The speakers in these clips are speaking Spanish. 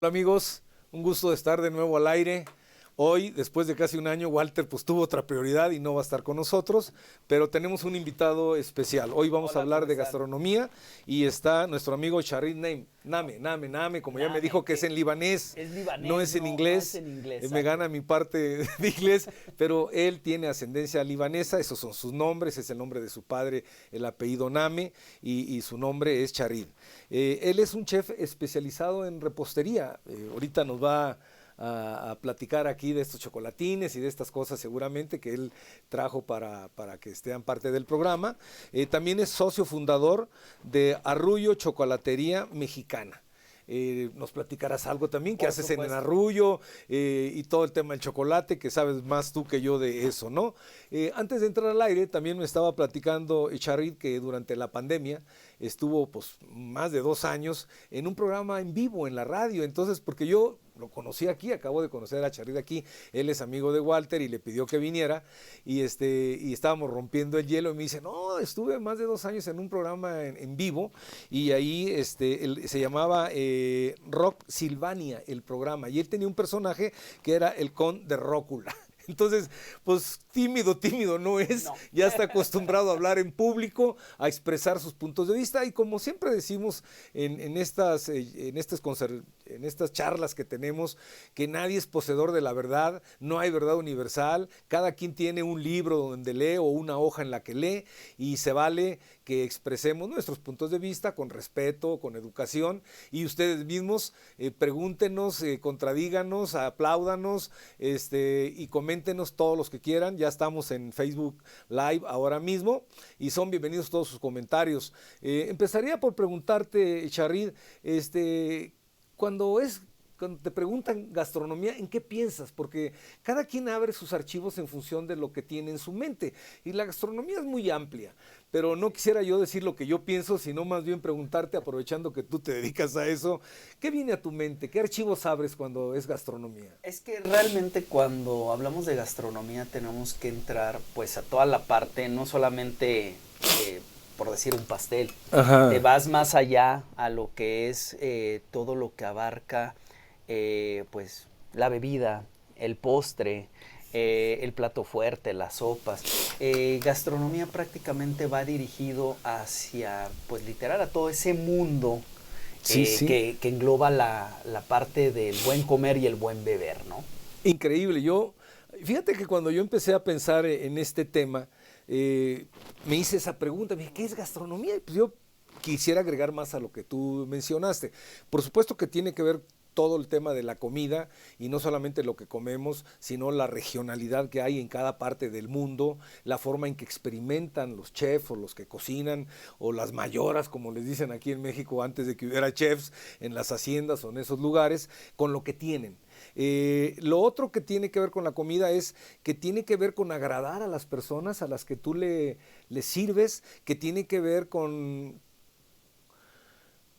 Hola amigos, un gusto de estar de nuevo al aire. Hoy, después de casi un año, Walter pues tuvo otra prioridad y no va a estar con nosotros, pero tenemos un invitado especial. Hoy vamos a Hola, ¿cómo hablar de están? gastronomía y está nuestro amigo Charit Name, como ya me Name, dijo que es en libanés, es no libanés, es en no es inglés. en inglés, Me exacto. gana mi parte de inglés, pero él tiene ascendencia libanesa, esos son sus nombres, es el nombre de su padre, el apellido Name, y su nombre es Charid. Él es un chef especializado en repostería. Ahorita nos va a platicar aquí de estos chocolatines y de estas cosas seguramente que él trajo para que estén parte del programa. También es socio fundador de Arrullo Chocolatería Mexicana. Nos platicarás algo también que Por haces en supuesto. Arrullo y todo el tema del chocolate, que sabes más tú que yo de eso, ¿no? Antes de entrar al aire, también me estaba platicando Charit que durante la pandemia estuvo pues más de 2 años en un programa en vivo en la radio. Entonces, porque yo lo conocí aquí, acabo de conocer a Charit aquí, él es amigo de Walter y le pidió que viniera y estábamos rompiendo el hielo y me dice, no, estuve más de 2 años en un programa en vivo y ahí se llamaba Rock Silvania el programa y él tenía un personaje que era el Conde de Rócula. Entonces, pues tímido no es, No. ya está acostumbrado a hablar en público, a expresar sus puntos de vista y como siempre decimos en estas charlas que tenemos, que nadie es poseedor de la verdad, no hay verdad universal, cada quien tiene un libro donde lee o una hoja en la que lee y se vale que expresemos nuestros puntos de vista con respeto, con educación y ustedes mismos pregúntenos, contradíganos, apláudanos y coméntenos todos los que quieran. Ya estamos en Facebook Live ahora mismo y son bienvenidos todos sus comentarios. Empezaría por preguntarte, Charid, cuando es cuando te preguntan gastronomía, ¿en qué piensas? Porque cada quien abre sus archivos en función de lo que tiene en su mente. Y la gastronomía es muy amplia, pero no quisiera yo decir lo que yo pienso, sino más bien preguntarte, aprovechando que tú te dedicas a eso, ¿qué viene a tu mente? ¿Qué archivos abres cuando es gastronomía? Es que realmente cuando hablamos de gastronomía tenemos que entrar pues a toda la parte, no solamente por decir un pastel, te Ajá. vas más allá a lo que es todo lo que abarca pues la bebida, el postre, el plato fuerte, las sopas. Gastronomía prácticamente va dirigido hacia, pues literal, a todo ese mundo Sí, sí. que engloba la parte del buen comer y el buen beber, ¿no? Increíble. Fíjate que cuando yo empecé a pensar en este tema, eh, me hice esa pregunta, me dije, ¿qué es gastronomía? Y pues yo quisiera agregar más a lo que tú mencionaste. Por supuesto que tiene que ver todo el tema de la comida y no solamente lo que comemos, sino la regionalidad que hay en cada parte del mundo, la forma en que experimentan los chefs o los que cocinan o las mayoras, como les dicen aquí en México antes de que hubiera chefs en las haciendas o en esos lugares, con lo que tienen. Lo otro que tiene que ver con la comida es que tiene que ver con agradar a las personas a las que tú le sirves, que tiene que ver con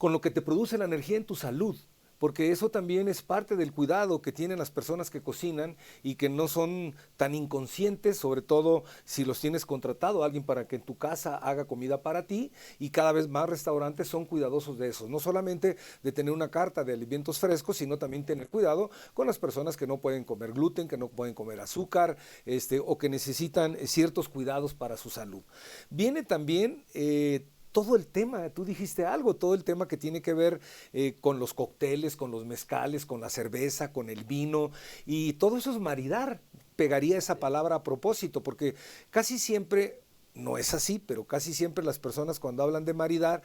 lo que te produce la energía en tu salud, porque eso también es parte del cuidado que tienen las personas que cocinan y que no son tan inconscientes, sobre todo si los tienes contratado a alguien para que en tu casa haga comida para ti, y cada vez más restaurantes son cuidadosos de eso, no solamente de tener una carta de alimentos frescos, sino también tener cuidado con las personas que no pueden comer gluten, que no pueden comer azúcar, o que necesitan ciertos cuidados para su salud. Viene también todo el tema, tú dijiste algo, todo el tema que tiene que ver con los cócteles, con los mezcales, con la cerveza, con el vino, y todo eso es maridar, pegaría esa palabra a propósito, porque casi siempre, no es así, pero casi siempre las personas cuando hablan de maridar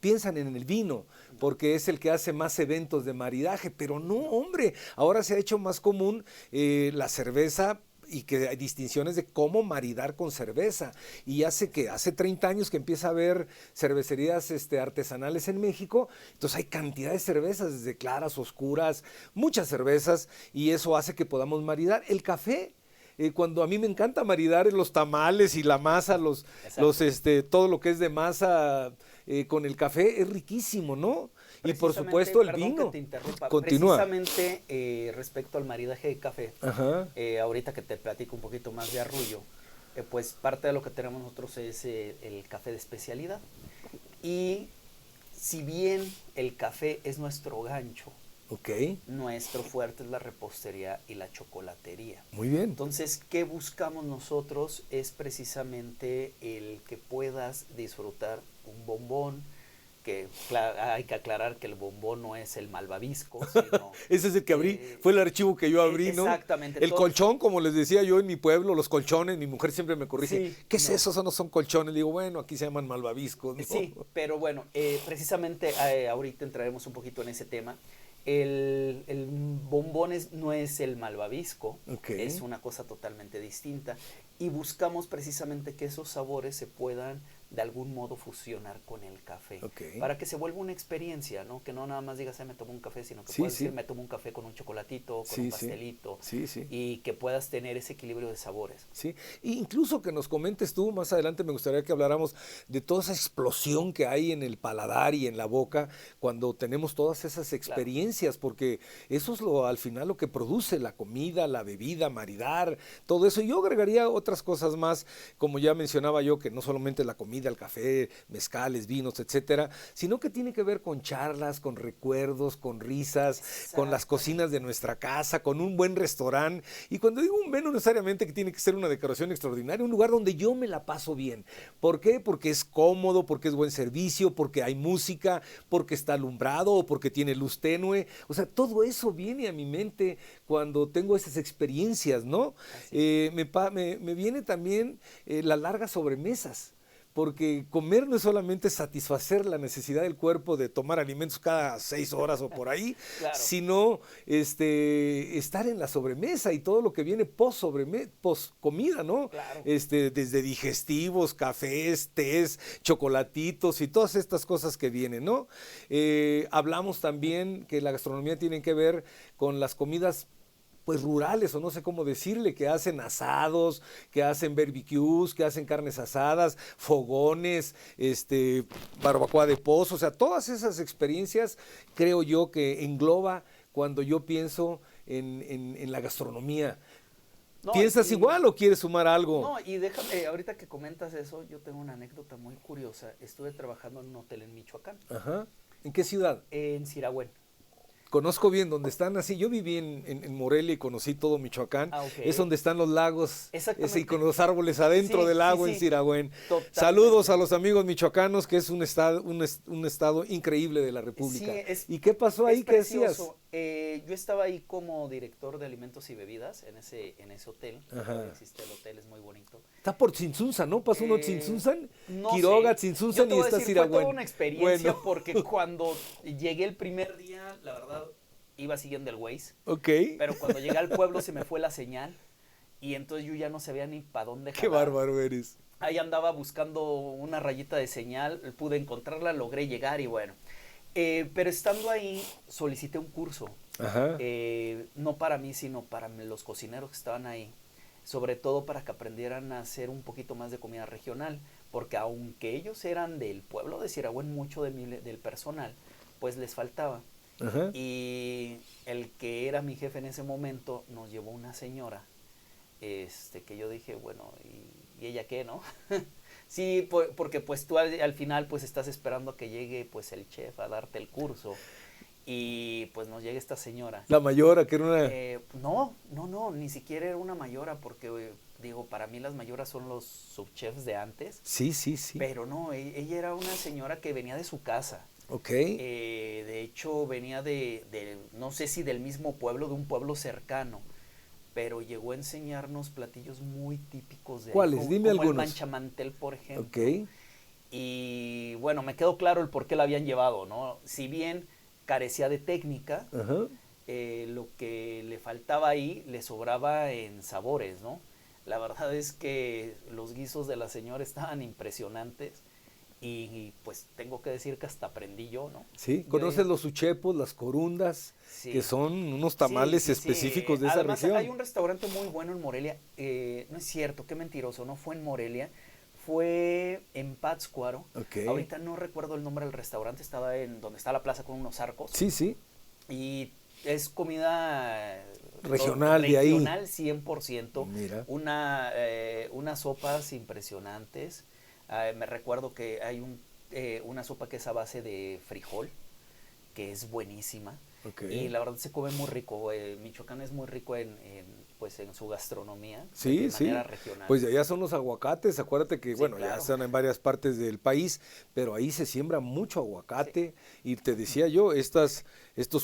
piensan en el vino, porque es el que hace más eventos de maridaje, pero no, hombre, ahora se ha hecho más común la cerveza y que hay distinciones de cómo maridar con cerveza. Y hace 30 años que empieza a haber cervecerías artesanales en México, entonces hay cantidad de cervezas, desde claras, oscuras, muchas cervezas, y eso hace que podamos maridar. El café, cuando a mí me encanta maridar los tamales y la masa, Exacto. todo lo que es de masa con el café, es riquísimo, ¿no? Y por Precisamente, supuesto el perdón que vino. te interrumpa, Continúa. precisamente respecto al maridaje de café, Ajá. ahorita que te platico un poquito más de Arrullo, pues parte de lo que tenemos nosotros es el café de especialidad. Y si bien el café es nuestro gancho, Ok, Nuestro fuerte es la repostería y la chocolatería. muy bien. Entonces, ¿qué buscamos nosotros? Es precisamente el que puedas disfrutar un bombón, que hay que aclarar que el bombón no es el malvavisco, sino... Ese es el que abrí, fue el archivo que yo abrí, ¿no? Exactamente. El colchón, como les decía yo en mi pueblo, los colchones, mi mujer siempre me corrige, Sí, ¿qué es no. eso? Eso no son colchones. Le digo, bueno, aquí se llaman malvaviscos, ¿no? Sí, pero bueno, precisamente ahorita entraremos un poquito en ese tema. El bombón no es el malvavisco, Ok. es una cosa totalmente distinta. Y buscamos precisamente que esos sabores se puedan de algún modo fusionar con el café. Ok. Para que se vuelva una experiencia, ¿no? Que no nada más digas, me tomo un café, sino que Sí, puedas sí. decir, me tomo un café con un chocolatito, con Sí, un sí. pastelito. Sí, sí. Y que puedas tener ese equilibrio de sabores. Sí, e incluso que nos comentes tú, más adelante me gustaría que habláramos de toda esa explosión que hay en el paladar y en la boca cuando tenemos todas esas experiencias, porque eso es al final lo que produce la comida, la bebida, maridar, todo eso. Y yo agregaría otras cosas más, como ya mencionaba yo, que no solamente la comida, el café, mezcales, vinos, etcétera, sino que tiene que ver con charlas, con recuerdos, con risas, con las cocinas de nuestra casa, con un buen restaurante. Y cuando digo un menú, necesariamente que tiene que ser una decoración extraordinaria, un lugar donde yo me la paso bien. ¿Por qué? Porque es cómodo, porque es buen servicio, porque hay música, porque está alumbrado o porque tiene luz tenue. O sea, todo eso viene a mi mente cuando tengo esas experiencias, ¿no? Me viene también las largas sobremesas. Porque comer no es solamente satisfacer la necesidad del cuerpo de tomar alimentos cada 6 horas o por ahí, Claro. sino estar en la sobremesa y todo lo que viene post comida, ¿no? Claro. Desde digestivos, cafés, tés, chocolatitos y todas estas cosas que vienen, ¿no? Hablamos también que la gastronomía tiene que ver con las comidas pues rurales, o no sé cómo decirle, que hacen asados, que hacen barbecues, que hacen carnes asadas, fogones, barbacoa de pozo, o sea, todas esas experiencias creo yo que engloba cuando yo pienso en la gastronomía. No, ¿Piensas igual o quieres sumar algo? No, y déjame, ahorita que comentas eso, yo tengo una anécdota muy curiosa. Estuve trabajando en un hotel en Michoacán, Ajá. ¿En qué ciudad? en Siragüen. Conozco bien donde están así. Yo viví en Morelia y conocí todo Michoacán. Ah, ok. Es donde están los lagos. Exactamente. Y con los árboles adentro Sí, del lago sí, en sí. Siragüen. Totalmente. Saludos a los amigos michoacanos, que es un estado increíble de la República. Sí, ¿Y qué pasó ahí? es ¿Qué hacías? precioso. Yo estaba ahí como director de alimentos y bebidas en ese hotel. Ajá. Todavía existe el hotel, es muy bonito. Está por Tzintzunzan, ¿no? ¿Pasó uno Tzintzunzan? No Quiroga, sé. Tzintzunsan Yo te y voy a está decir, fue toda Siragüen. una experiencia Bueno. porque cuando llegué el primer día, la verdad, iba siguiendo el Waze. Ok. Pero cuando llegué al pueblo se me fue la señal y entonces yo ya no sabía ni para dónde jalar. Qué bárbaro eres. Ahí andaba buscando una rayita de señal, pude encontrarla, logré llegar y bueno. Pero estando ahí solicité un curso. Ajá. No para mí, sino para los cocineros que estaban ahí. Sobre todo para que aprendieran a hacer un poquito más de comida regional. Porque aunque ellos eran del pueblo de Siragüen, mucho del personal, pues les faltaba. Ajá. Y el que era mi jefe en ese momento nos llevó una señora, que yo dije, bueno, ¿y ella qué, no? Sí, porque pues tú al final pues estás esperando a que llegue pues el chef a darte el curso y pues nos llega esta señora. La mayora, que era una... No, ni siquiera era una mayora porque digo, para mí las mayoras son los subchefs de antes. Sí, sí, sí. Pero no, ella era una señora que venía de su casa. Ok. De hecho, venía no sé si del mismo pueblo, de un pueblo cercano, pero llegó a enseñarnos platillos muy típicos de ¿Cuáles? ahí, Dime como algunos. el manchamantel, por ejemplo. Ok. Y bueno, me quedó claro el por qué la habían llevado, ¿no? Si bien carecía de técnica, Ajá. lo que le faltaba ahí le sobraba en sabores, ¿no? La verdad es que los guisos de la señora estaban impresionantes. Y pues tengo que decir que hasta aprendí yo, ¿no? Sí, conoces los uchepos, las corundas, Sí. que son unos tamales Sí. específicos de esa Además, región. hay un restaurante muy bueno en Morelia. No es cierto, qué mentiroso, no fue en Morelia, fue en Pátzcuaro. Ok. Ahorita no recuerdo el nombre del restaurante, estaba en donde está la plaza con unos arcos. Sí, sí. Y es comida Regional de ahí. Regional 100%. Mira. Unas sopas impresionantes. Me recuerdo que hay una sopa que es a base de frijol, que es buenísima. Ok. Y la verdad se come muy rico. Michoacán es muy rico pues en su gastronomía, Sí, de manera sí. regional. Pues de allá son los aguacates. Acuérdate que, Sí, bueno, ya claro. están en varias partes del país, pero ahí se siembra mucho Sí, aguacate. Y te decía yo, estos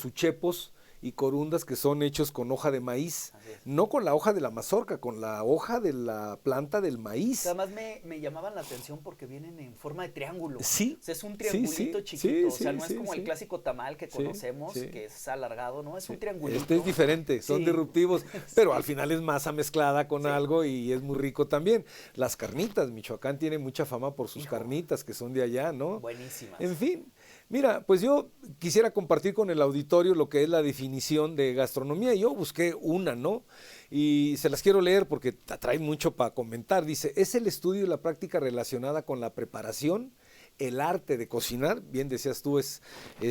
uchepos y corundas que son hechos con hoja de maíz, así es. no con la hoja de la mazorca, con la hoja de la planta del Que maíz. además me llamaban la atención porque vienen en forma de triángulo. Sí, O sea, es un sí, triangulito sí, chiquito. sí, O sea, sí, no es sí, como el sí, clásico tamal que sí, conocemos, sí. que es alargado, ¿no? Es un Sí. Este es triangulito. diferente, son Sí, disruptivos, pero al sí, final es masa mezclada con sí. algo y es muy rico también. Las carnitas, Michoacán tiene mucha fama por sus Hijo, carnitas que son de allá, ¿no? En buenísimas. fin, mira, pues yo quisiera compartir con el auditorio lo que es la definición de gastronomía. Yo busqué una, ¿no? Y se las quiero leer porque atrae mucho para comentar. Dice, es el estudio y la práctica relacionada con la preparación, el arte de cocinar, bien decías tú, es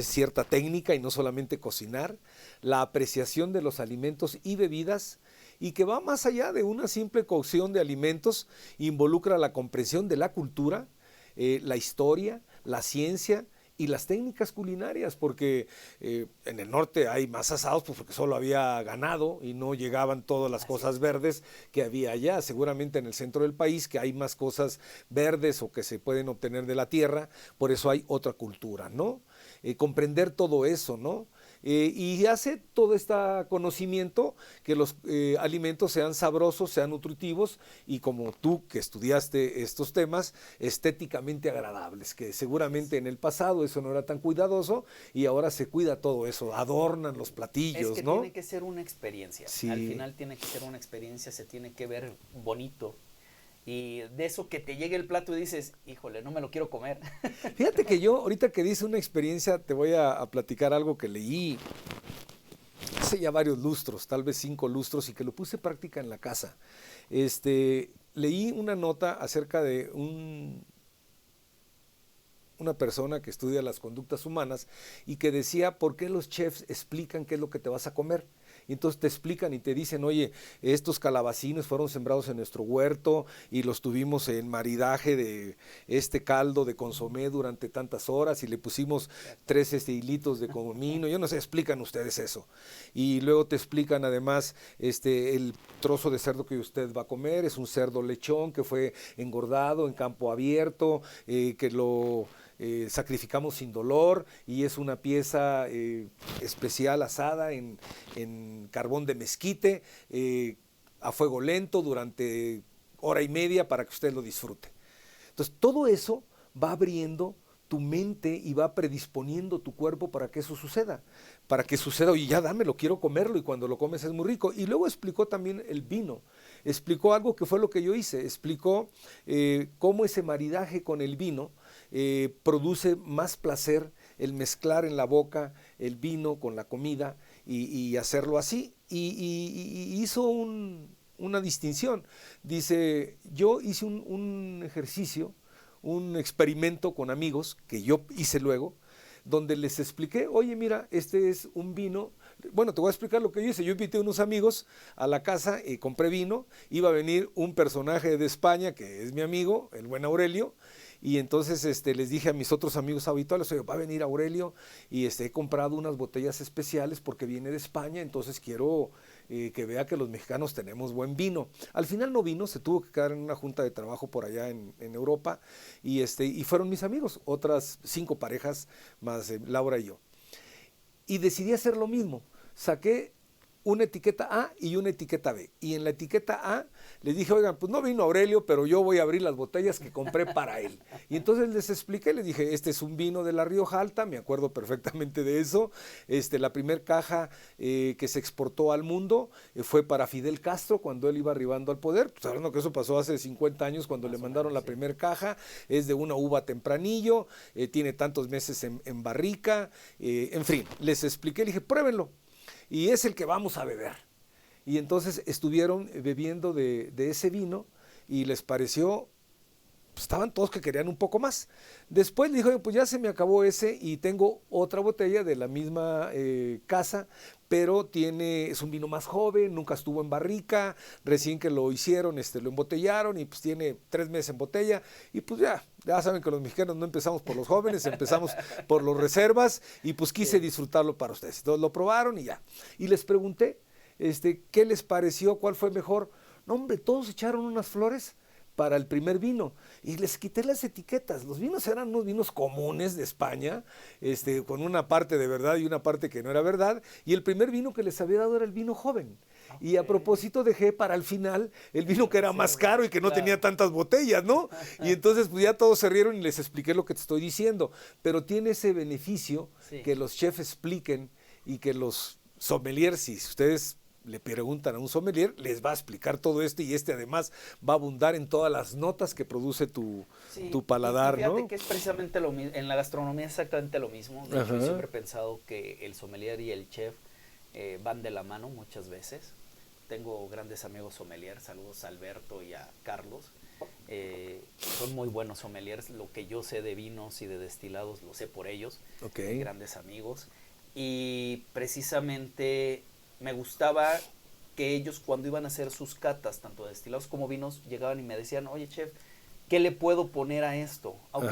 cierta técnica y no solamente cocinar, la apreciación de los alimentos y bebidas, y que va más allá de una simple cocción de alimentos, involucra la comprensión de la cultura, la historia, la ciencia y las técnicas culinarias, porque en el norte hay más asados pues porque solo había ganado y no llegaban todas las Así cosas es. verdes que había allá. Seguramente en el centro del país que hay más cosas verdes o que se pueden obtener de la tierra, por eso hay otra cultura, ¿no? Comprender todo eso, ¿no? Y hace todo este conocimiento que los alimentos sean sabrosos, sean nutritivos y como tú que estudiaste estos temas, estéticamente agradables, que Así es. seguramente en el pasado eso no era tan cuidadoso y ahora se cuida todo eso, adornan los Es platillos, que ¿no? tiene que ser una experiencia. Al Sí. final tiene que ser una experiencia, se tiene que ver bonito. Y de eso que te llegue el plato y dices, híjole, no me lo quiero comer. Fíjate que yo, ahorita que dice una experiencia, te voy a platicar algo que leí hace ya varios lustros, tal vez 5 lustros, y que lo puse en práctica en la casa. Leí una nota acerca de una persona que estudia las conductas humanas y que decía por qué los chefs explican qué es lo que te vas a comer. Y entonces te explican y te dicen, oye, estos calabacines fueron sembrados en nuestro huerto y los tuvimos en maridaje de este caldo de consomé durante tantas horas y le pusimos 3 hilitos de comino. Yo no sé, explican ustedes eso. Y luego te explican además el trozo de cerdo que usted va a comer, es un cerdo lechón que fue engordado en campo abierto, que lo sacrificamos sin dolor y es una pieza especial asada en carbón de mezquite a fuego lento durante hora y media para que usted lo disfrute. Entonces todo eso va abriendo tu mente y va predisponiendo tu cuerpo para que eso suceda, para que suceda, oye, ya dámelo, quiero comerlo y cuando lo comes es muy rico. Y luego explicó también el vino, explicó algo que fue lo que yo hice, explicó cómo ese maridaje con el vino produce más placer el mezclar en la boca el vino con la comida y hacerlo así. Y hizo una distinción. Dice, yo hice un ejercicio, un experimento con amigos que yo hice luego, donde les expliqué, oye, mira, este es un vino. Bueno, te voy a explicar lo que yo hice. Yo invité a unos amigos a la casa y compré vino. Iba a venir un personaje de España, que es mi amigo, el buen Aurelio, y entonces les dije a mis otros amigos habituales, oye, va a venir Aurelio y he comprado unas botellas especiales porque viene de España, entonces quiero que vea que los mexicanos tenemos buen vino. Al final no vino, se tuvo que quedar en una junta de trabajo por allá en Europa y fueron mis amigos, otras 5 parejas más Laura y yo. Y decidí hacer lo mismo, saqué una etiqueta A y una etiqueta B. Y en la etiqueta A les dije, oigan, pues no vino Aurelio, pero yo voy a abrir las botellas que compré para él. Y entonces les expliqué, les dije, este es un vino de la Rioja Alta, me acuerdo perfectamente de eso. La primer caja que se exportó al mundo fue para Fidel Castro cuando él iba arribando al poder. Pues hablando que eso pasó hace 50 años cuando le mandaron la primera caja. Es de una uva tempranillo, tiene tantos meses en barrica, en fin, les expliqué, les dije, pruébenlo. Y es el que vamos a beber. Y entonces estuvieron bebiendo de ese vino y les pareció pues, estaban todos que querían un poco más. Después le dijo, pues ya se me acabó ese y tengo otra botella de la misma casa, pero es un vino más joven, nunca estuvo en barrica, recién que lo hicieron, lo embotellaron y pues tiene 3 meses en botella y pues ya saben que los mexicanos no empezamos por los jóvenes, empezamos por los reservas y pues quise disfrutarlo para ustedes. Entonces lo probaron y ya. Y les pregunté, ¿qué les pareció? ¿Cuál fue mejor? No, hombre, todos echaron unas flores para el primer vino y les quité las etiquetas. Los vinos eran unos vinos comunes de España, con una parte de verdad y una parte que no era verdad, y el primer vino que les había dado era el vino joven. Okay. Y a propósito dejé para el final el vino que era más caro y que no tenía tantas botellas, ¿no? Y entonces pues ya todos se rieron y les expliqué lo que te estoy diciendo, pero tiene ese beneficio que los chefs expliquen y que los sommeliers, si ustedes le preguntan a un sommelier, les va a explicar todo esto y además va a abundar en todas las notas que produce tu paladar, y fíjate ¿no? que es precisamente lo mismo, en la gastronomía es exactamente lo mismo. De hecho, yo siempre he pensado que el sommelier y el chef van de la mano muchas veces. Tengo grandes amigos sommeliers, saludos a Alberto y a Carlos. Son muy buenos sommeliers, lo que yo sé de vinos y de destilados lo sé por ellos, grandes amigos. Y precisamente me gustaba que ellos cuando iban a hacer sus catas, tanto de destilados como vinos, llegaban y me decían, oye chef, ¿qué le puedo poner a esto? Ok,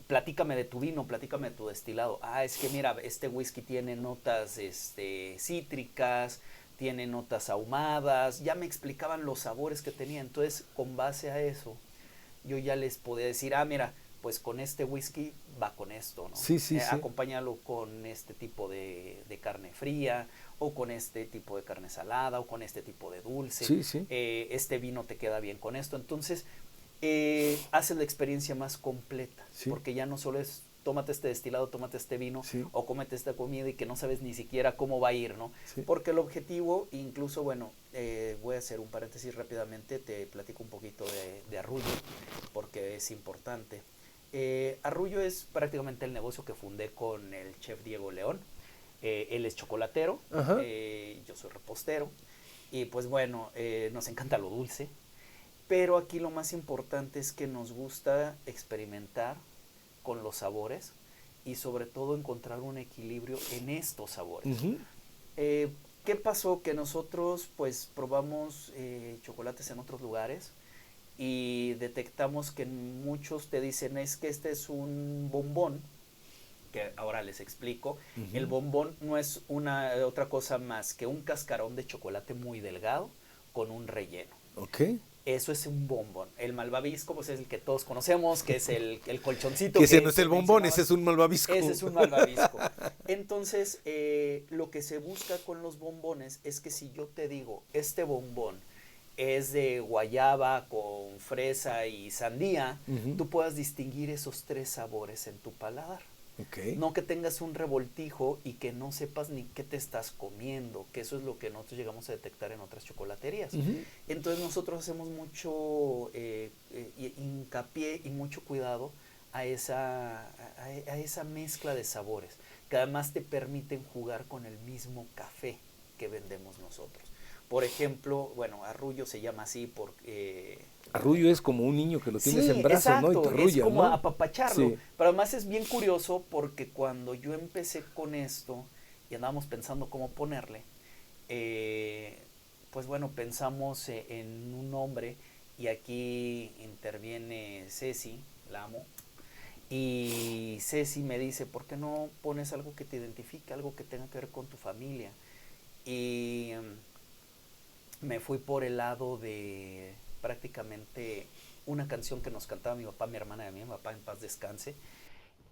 platícame de tu vino, platícame de tu destilado. Es que mira, este whisky tiene notas cítricas, tiene notas ahumadas, ya me explicaban los sabores que tenía. Entonces, con base a eso, yo ya les podía decir, mira, pues con este whisky va con esto, ¿no? Sí. Acompáñalo con este tipo de carne fría, o con este tipo de carne salada, o con este tipo de dulce. Sí. Este vino te queda bien con esto. Entonces, hace la experiencia más completa, porque ya no solo es tómate este destilado, tómate este vino, o cómete esta comida y que no sabes ni siquiera cómo va a ir, ¿no? Porque el objetivo, incluso, bueno, voy a hacer un paréntesis rápidamente, te platico un poquito de Arrullo, porque es importante. Arrullo es prácticamente el negocio que fundé con el chef Diego León. Él es chocolatero, yo soy repostero, y pues bueno, nos encanta lo dulce, pero aquí lo más importante es que nos gusta experimentar con los sabores y sobre todo encontrar un equilibrio en estos sabores. ¿Qué pasó? Que nosotros pues probamos chocolates en otros lugares y detectamos que muchos te dicen es que este es un bombón, que ahora les explico. El bombón no es otra cosa más que un cascarón de chocolate muy delgado con un relleno. Eso es un bombón. El malvavisco pues es el que todos conocemos, que es el colchoncito. Que ese no es el bombón, ese es un malvavisco. Ese es un malvavisco. Entonces, lo que se busca con los bombones es que si yo te digo, este bombón es de guayaba con fresa y sandía, tú puedas distinguir esos 3 sabores en tu paladar. No que tengas un revoltijo y que no sepas ni qué te estás comiendo, que eso es lo que nosotros llegamos a detectar en otras chocolaterías. Entonces nosotros hacemos mucho hincapié y mucho cuidado a esa mezcla de sabores, que además te permiten jugar con el mismo café que vendemos nosotros. Por ejemplo, bueno, Arrullo se llama así porque... Arrullo es como un niño que lo tienes en brazos, exacto, ¿no? Y te arrulla, es como ¿no? apapacharlo. Pero además es bien curioso porque cuando yo empecé con esto y andábamos pensando cómo ponerle, pues bueno, pensamos en un nombre y aquí interviene Ceci, la amo. Y Ceci me dice, ¿por qué no pones algo que te identifique, algo que tenga que ver con tu familia? Y me fui por el lado de prácticamente una canción que nos cantaba mi papá, mi hermana y a mí, mi papá en paz descanse,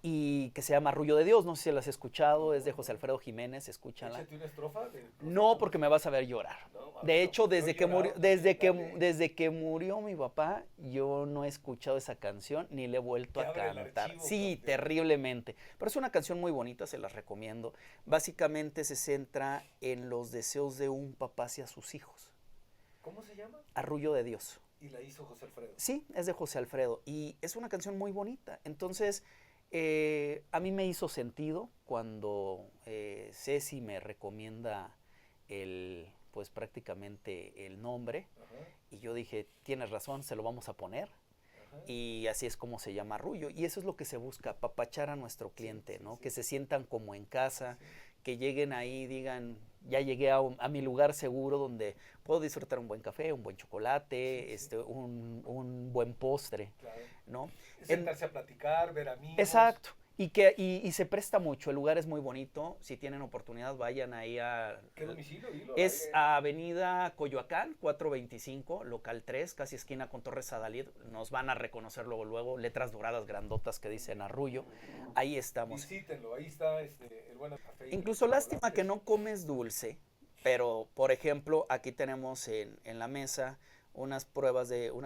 y que se llama Arrullo de Dios, no sé si la has escuchado, es de José Alfredo Jiménez, escúchala. ¿Échate una estrofa? No, porque me vas a ver llorar. De hecho, desde que murió mi papá, yo no he escuchado esa canción ni le he vuelto a cantar. Sí, terriblemente. Pero es una canción muy bonita, se las recomiendo. Básicamente se centra en los deseos de un papá hacia sus hijos. ¿Cómo se llama? Arrullo de Dios. ¿Y la hizo José Alfredo? Sí, es de José Alfredo y es una canción muy bonita. Entonces, a mí me hizo sentido cuando Ceci me recomienda pues prácticamente el nombre. Y yo dije, tienes razón, se lo vamos a poner. y así es como se llama Arrullo. Y eso es lo que se busca, apapachar a nuestro cliente, ¿no? Que se sientan como en casa, que lleguen ahí y digan, ya llegué a mi lugar seguro donde puedo disfrutar un buen café, un buen chocolate, un buen postre, Claro. ¿no? Sentarse a platicar, ver amigos. Exacto. Y se presta mucho, el lugar es muy bonito. Si tienen oportunidad, vayan ahí a... ¿Qué domicilio? Dilo, Es Avenida Coyoacán, 425, local 3, casi esquina con Torres Adalid. Nos van a reconocer luego, letras doradas grandotas que dicen Arrullo. Ahí estamos. Visítenlo, ahí está el buen café. Incluso lástima que no comes dulce, pero por ejemplo, aquí tenemos en la mesa unas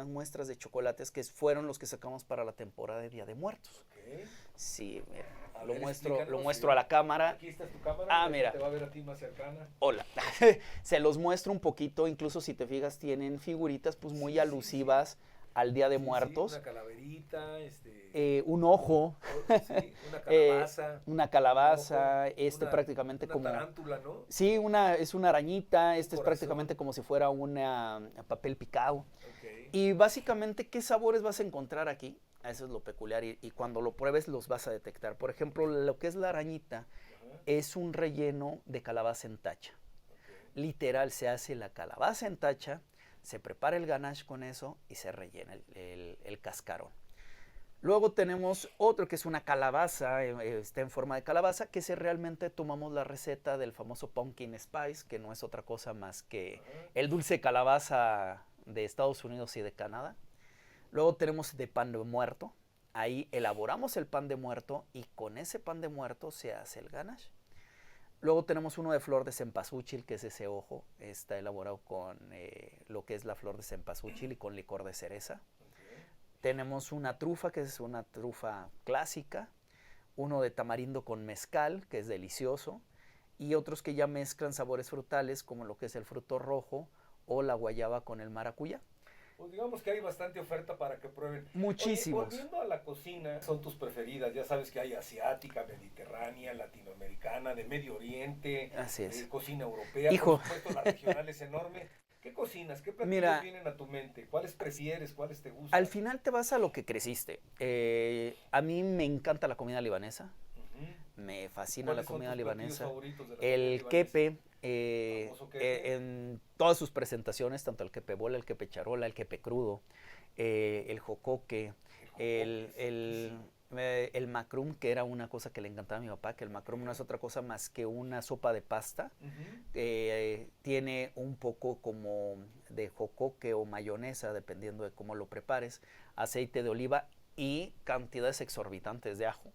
muestras de chocolates que fueron los que sacamos para la temporada de Día de Muertos. Okay. Sí, mira, A lo ver, muestro a la cámara. Aquí está tu cámara. Mira. Te va a ver a ti más cercana. Hola. Se los muestro un poquito, incluso si te fijas tienen figuritas pues muy alusivas al Día de Muertos. Una calaverita, un ojo. Una calabaza. Una calabaza, una prácticamente como... Una tarántula, ¿no? Sí, es una arañita, es prácticamente como si fuera una papel picado. Okay. Y básicamente, ¿qué sabores vas a encontrar aquí? Eso es lo peculiar y cuando lo pruebes los vas a detectar. Por ejemplo, lo que es la arañita es un relleno de calabaza en tacha. Okay. Literal, se hace la calabaza en tacha, se prepara el ganache con eso y se rellena el cascarón. Luego tenemos otro que es una calabaza, está en forma de calabaza, que realmente tomamos la receta del famoso pumpkin spice, que no es otra cosa más que el dulce de calabaza de Estados Unidos y de Canadá. Luego tenemos de pan de muerto, ahí elaboramos el pan de muerto y con ese pan de muerto se hace el ganache. Luego tenemos uno de flor de cempasúchil, que es ese ojo, está elaborado con lo que es la flor de cempasúchil y con licor de cereza. Tenemos una trufa, que es una trufa clásica, uno de tamarindo con mezcal, que es delicioso, y otros que ya mezclan sabores frutales, como lo que es el fruto rojo o la guayaba con el maracuyá. Pues digamos que hay bastante oferta para que prueben. Muchísimos. Oye, volviendo a la cocina, son tus preferidas. Ya sabes que hay asiática, mediterránea, latinoamericana, de Medio Oriente. Así es. Cocina europea. Hijo. Por supuesto, la regional es enorme. ¿Qué cocinas? ¿Qué platillos vienen a tu mente? ¿Cuáles prefieres? ¿Cuáles te gustan? Al final te vas a lo que creciste. A mí me encanta la comida libanesa. Me fascina la comida libanesa. El kepe, en todas sus presentaciones, tanto el kepe bola, el kepe charola, el kepe crudo, el jocoque, el macrum, que era una cosa que le encantaba a mi papá, que el macrum no es otra cosa más que una sopa de pasta. Tiene un poco como de jocoque o mayonesa, dependiendo de cómo lo prepares, aceite de oliva y cantidades exorbitantes de ajo.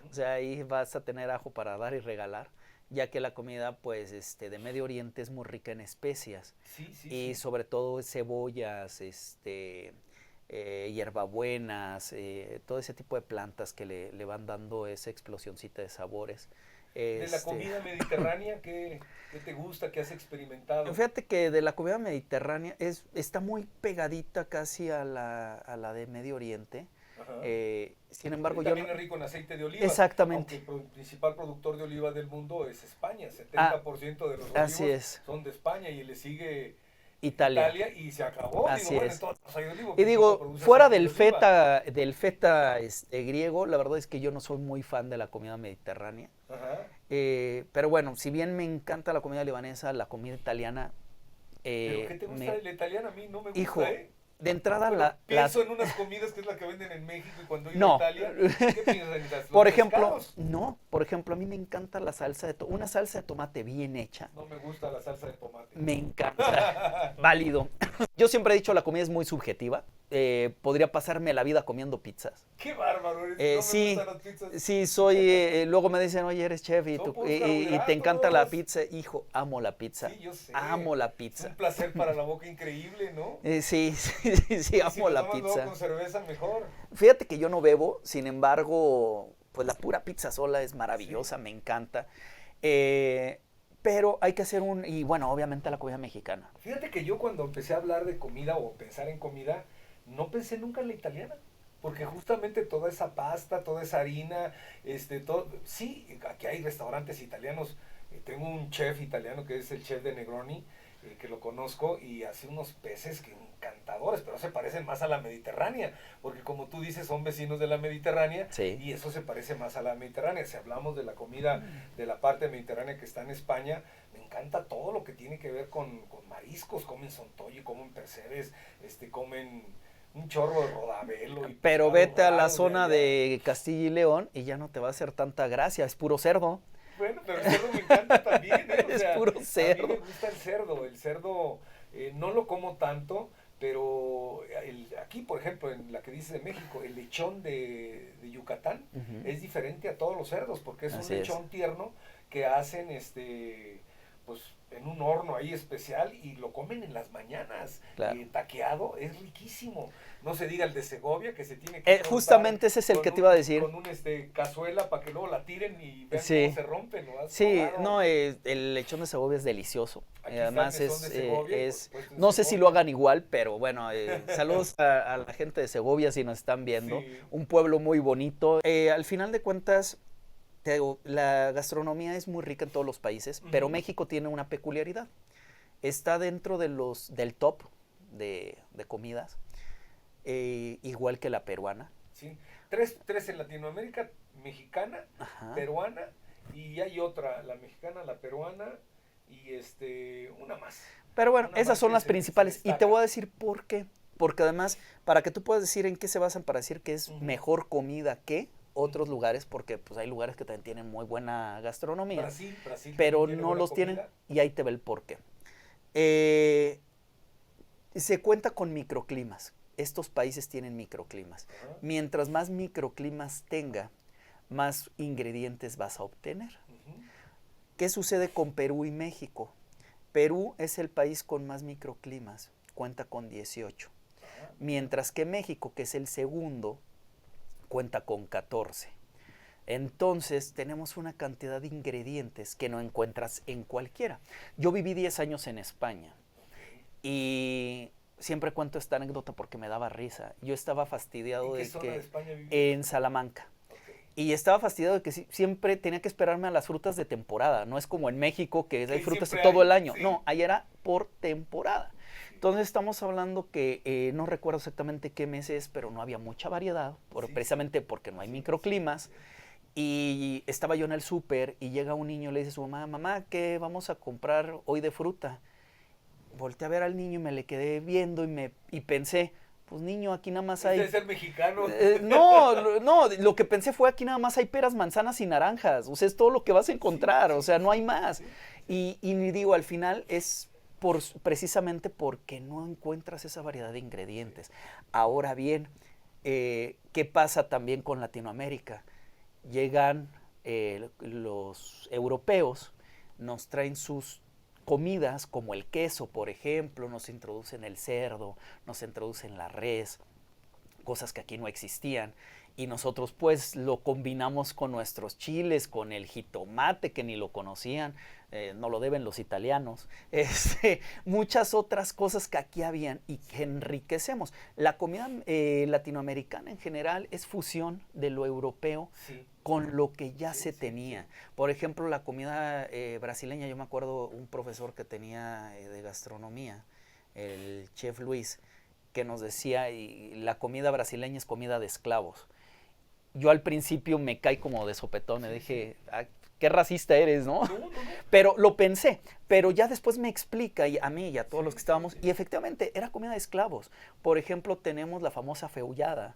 O sea, ahí vas a tener ajo para dar y regalar, ya que la comida pues de Medio Oriente es muy rica en especias. Y sobre todo cebollas, hierbabuenas, todo ese tipo de plantas que le van dando esa explosioncita de sabores. ¿De la comida mediterránea qué te gusta, qué has experimentado? Fíjate que de la comida mediterránea está muy pegadita casi a la de Medio Oriente. Sin embargo, también es rico en aceite de oliva. Exactamente. Aunque el principal productor de oliva del mundo es España. 70% de los olivos son de España y le sigue Italia y se acabó. Así digo, es. Bueno, hay olivo, y digo, fuera del feta griego, la verdad es que yo no soy muy fan de la comida mediterránea. Pero bueno, si bien me encanta la comida libanesa, la comida italiana... ¿Pero qué te gusta de la italiana? A mí no me gusta, Hijo, de entrada pienso en unas comidas que es la que venden en México y cuando iba a Italia, ¿qué piensas en las por ejemplo, a mí me encanta la salsa de una salsa de tomate bien hecha. No me gusta la salsa de tomate. Me encanta. Válido. Yo siempre he dicho la comida es muy subjetiva. Podría pasarme la vida comiendo pizzas. ¡Qué bárbaro eres! No me gustan las pizzas. Sí, soy... luego me dicen, oye, eres chef y te encanta la pizza. Hijo, amo la pizza. Sí, yo sé. Amo la pizza. Es un placer para la boca increíble, ¿no? Sí, amo la pizza. Luego con cerveza, mejor. Fíjate que yo no bebo, sin embargo, pues la pura pizza sola es maravillosa, me encanta. Pero hay que hacer y bueno, obviamente la comida mexicana. Fíjate que yo cuando empecé a hablar de comida o pensar en comida, no pensé nunca en la italiana, porque justamente toda esa pasta, toda esa harina, sí, aquí hay restaurantes italianos, tengo un chef italiano que es el chef de Negroni, que lo conozco, y hace unos peces que encantadores, pero se parecen más a la mediterránea, porque como tú dices, son vecinos de la Mediterránea, Sí. y eso se parece más a la Mediterránea. Si hablamos de la comida de la parte mediterránea que está en España, me encanta todo lo que tiene que ver con mariscos. Comen sontoyo, comen percebes, comen un chorro de rodabelo. Y Pero vete a la raros zona allá. de Castilla y León y ya no te va a hacer tanta gracia, es puro cerdo. Bueno, pero el cerdo me encanta también, ¿eh? O Es sea, puro a mí me cerdo. gusta el cerdo. El cerdo no lo como tanto, pero aquí, por ejemplo, en la que dice de México, el lechón de Yucatán Ujú. es diferente a todos los cerdos, porque es un Así es. lechón tierno que hacen pues en un horno ahí especial, y lo comen en las mañanas, Claro. taqueado, es riquísimo. No se diga el de Segovia, que se tiene que Justamente ese es el que te iba a decir. con un cazuela para que luego la tiren y vean Sí. cómo se rompen. ¿No? ¿Has Sí, probado? no, el lechón de Segovia es delicioso. Aquí está el Además mesón de Segovia, y por supuesto en no sé si lo Segovia. hagan igual, pero bueno, saludos a la gente de Segovia si nos están viendo. Sí. Un pueblo muy bonito. Al final de cuentas, te digo, la gastronomía es muy rica en todos los países, pero México tiene una peculiaridad. Está dentro del top de comidas, igual que la peruana. Sí. Tres en Latinoamérica: mexicana, Ajá. peruana, y hay otra, la mexicana, la peruana, y una más. Pero bueno, Una esas más son que las se principales. Y te destaca. voy a decir por qué. Porque además, para que tú puedas decir en qué se basan para decir que es Ujú. mejor comida que otros Ujú. lugares, porque pues hay lugares que también tienen muy buena gastronomía, Brasil pero también tiene no buena los tienen, comida. y ahí te ve el por qué. Eh, Se cuenta con microclimas. Estos países tienen microclimas. Ajá. Mientras más microclimas tenga, más ingredientes vas a obtener. Ujú. ¿Qué sucede con Perú y México? Perú es el país con más microclimas, cuenta con 18. Ajá. Mientras que México, que es el segundo, cuenta con 14. Entonces tenemos una cantidad de ingredientes que no encuentras en cualquiera. Yo viví 10 años en España y siempre cuento esta anécdota porque me daba risa. Yo estaba fastidiado ¿En qué de zona de que España vivías? en Salamanca. Ok. Y estaba fastidiado de que siempre tenía que esperarme a las frutas de temporada. No es como en México que hay frutas siempre todo hay, el año. sí. No, ahí era por temporada. Sí. Entonces estamos hablando que no recuerdo exactamente qué mes es, pero no había mucha variedad, Sí, precisamente porque no hay sí, microclimas. sí. Y estaba yo en el súper y llega un niño y le dice a su mamá, mamá, ¿qué vamos a comprar hoy de fruta? Volteé a ver al niño y me le quedé viendo y pensé, pues niño, aquí nada más hay... Debe ser mexicano. no, lo que pensé fue aquí nada más hay peras, manzanas y naranjas. O sea, es todo lo que vas a encontrar, Sí, o sea, no hay sí, más. sí, Y digo, al final es precisamente porque no encuentras esa variedad de ingredientes. Ahora bien, ¿qué pasa también con Latinoamérica? Llegan los europeos, nos traen sus comidas como el queso, por ejemplo, nos introducen el cerdo, nos introducen la res, cosas que aquí no existían. Y nosotros pues lo combinamos con nuestros chiles, con el jitomate que ni lo conocían, no lo deben los italianos, muchas otras cosas que aquí habían y que enriquecemos. La comida latinoamericana en general es fusión de lo europeo sí. con lo que ya Sí, se sí, tenía. sí. Por ejemplo, la comida brasileña, yo me acuerdo un profesor que tenía de gastronomía, el chef Luis, que nos decía, y la comida brasileña es comida de esclavos. Yo al principio me caí como de sopetón, me dije, ah, qué racista eres, ¿no? No. Pero lo pensé, pero ya después me explica, y a mí y a todos los que estábamos, Sí. y efectivamente era comida de esclavos. Por ejemplo, tenemos la famosa feullada,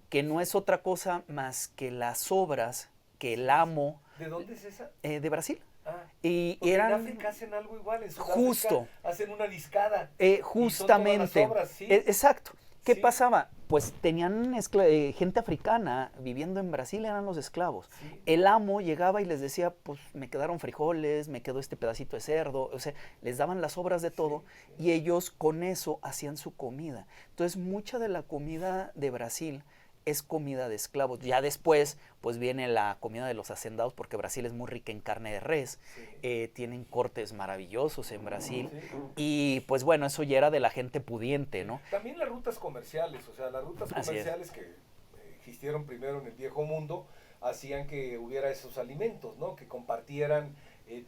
que no es otra cosa más que las sobras que el amo... ¿De dónde es esa? De Brasil. Ah, y porque eran... en África hacen algo igual. En Justo. Hacen una discada. Justamente. Y son todas las sobras, ¿sí? Exacto. ¿Qué Sí. pasaba? Pues tenían gente africana viviendo en Brasil, eran los esclavos. Sí. El amo llegaba y les decía, pues me quedaron frijoles, me quedó este pedacito de cerdo, o sea, les daban las sobras de todo y ellos con eso hacían su comida. Entonces, mucha de la comida de Brasil es comida de esclavos. Ya después, pues viene la comida de los hacendados, porque Brasil es muy rica en carne de res. Sí. Tienen cortes maravillosos en Brasil. Sí. Y pues bueno, eso ya era de la gente pudiente, ¿no? También las rutas comerciales, o sea, las rutas comerciales que existieron primero en el viejo mundo, hacían que hubiera esos alimentos, ¿no? Que compartieran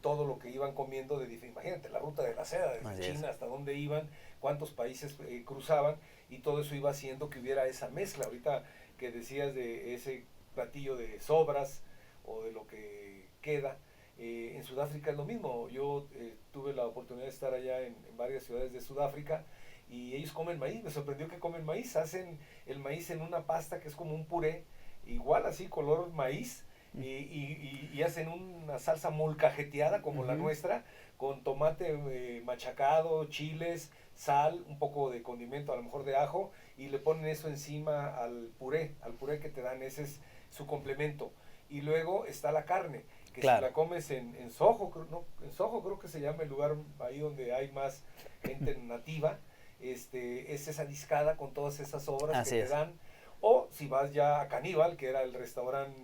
todo lo que iban comiendo, imagínate, la ruta de la seda, desde Así China es. hasta dónde iban, cuántos países cruzaban, y todo eso iba haciendo que hubiera esa mezcla. Ahorita que decías de ese platillo de sobras o de lo que queda, en Sudáfrica es lo mismo. Yo tuve la oportunidad de estar allá en varias ciudades de Sudáfrica y ellos comen maíz. Me sorprendió que comen maíz. Hacen el maíz en una pasta que es como un puré, igual así, color maíz, y hacen una salsa molcajeteada como la nuestra, con tomate machacado, chiles, sal, un poco de condimento, a lo mejor de ajo, y le ponen eso encima al puré que te dan. Ese es su complemento. Y luego está la carne, que Claro. si la comes en Soho, no, en Soho creo que se llama el lugar ahí donde hay más gente nativa, es esa discada con todas esas sobras Así que te es. dan. O si vas ya a Caníbal, que era el restaurante